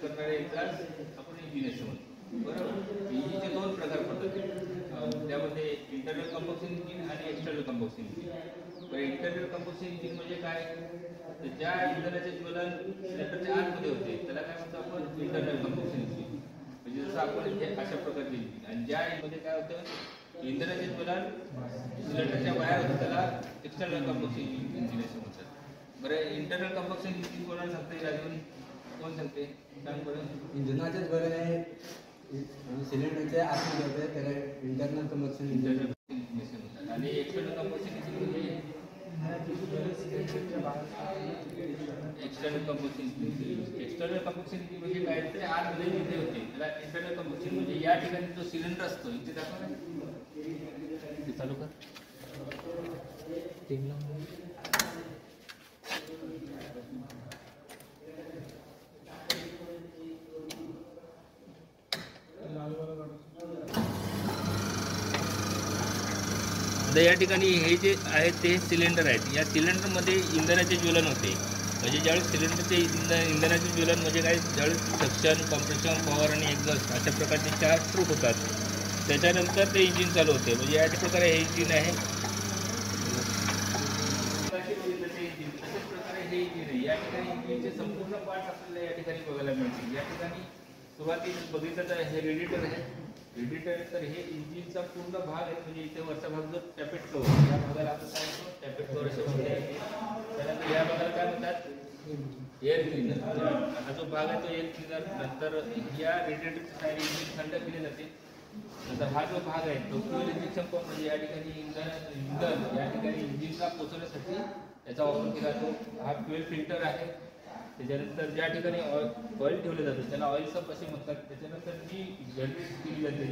करणारे यंत्रास आपण इंजिन असं म्हणतो. बरोबर. इंजिनचे दोन प्रकार पडतात. त्यामध्ये इंटरनल कंबशन इंजिन आणि एक्सटर्नल कंबशन इंजिन. तर इंटरनल कंबशन इंजिन म्हणजे काय, तर ज्या इंधनाचे ज्वलन सिलेंडरच्या आतमध्ये होते त्याला काय म्हणतो आपण, इंटरनल कंबशन इंजिन. म्हणजे जसं आपण इथे अशा प्रकारचे इंजिन, आणि ज्या मध्ये काय होतं, इंधनाचे ज्वलन सिलेंडरच्या बाहेर होतं त्याला एक्सटर्नल कंबशन इंजिन असं म्हणतात. बरं, इंटरनल कंबशन इंजिन कोणाला सांगता येईल अजून? कोण सांगते? सांग बरं. इंधनाचेच बरे सिलेंडरचे आतमध्ये होते त्याला इंटरनल कंबशन इंजिन. आणि एक्सटर्नल कंबशन इंजिन म्हणजे external combustion engine. External combustion engine म्हणजे काय, ते आतमध्ये जिथे होते त्याला इंटरनल कंबशन. म्हणजे या ठिकाणी जो सिलेंडर असतो इथे दाखवा ना, ते चालू कर. आता या ठिकाणी हे जे आहेत ते सिलेंडर आहेत. या सिलेंडरमध्ये इंधनाचे ज्वलन होते. म्हणजे ज्यावेळेस सिलेंडरचे इंधनाचे ज्वलन म्हणजे काय, ज्यावेळेस सक्शन, कॉम्प्रेशन, पॉवर आणि एक्झॉस्ट अशा प्रकारचे 4 स्ट्रोक होतात, त्याच्यानंतर ते इंजिन चालू होते. म्हणजे या प्रकारे हे इंजिन आहे. तशाच प्रकारे हे इंजिन आहे. या ठिकाणी इंजिनचे संपूर्ण पार्ट आपल्याला या ठिकाणी बघायला मिळतील. या ठिकाणी सुरुवातीला बघितलं तर हे रेडिएटर आहे. रेडिएटर तर हे इंजिनचा पूर्ण भाग आहे. म्हणजे इथे वरचा भाग जो टॅपेट कव्हर, या भागाला आपण काय म्हणतो, टॅपेट कव्हर असे म्हणतो. त्यानंतर या भागाला काय म्हणतात, एअर क्लीनर. हा जो भाग आहे तो एअर क्लीनर. नंतर या रेडिएटरच्या साईड इंजिन थंड केले जाते. नंतर हा जो भाग आहे तो फ्युएल इंजेक्शन पंप. म्हणजे या ठिकाणी इंधन या ठिकाणी इंजिनला पोचवण्यासाठी याचा वापर केला जातो. हा फ्युएल फिल्टर आहे. त्याच्यानंतर ज्या ठिकाणी ऑइल ठेवलं जातं त्याला ऑइल सब असे म्हणतात. त्याच्यानंतर जी जनरेट केली जाते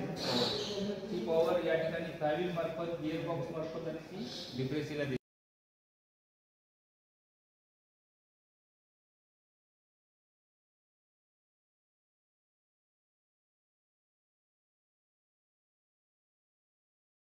ती पॉवर या ठिकाणी फ्लायव्हील मार्फत, गिअर बॉक्स मार्फत आणि ती डिप्रेस केला जाते.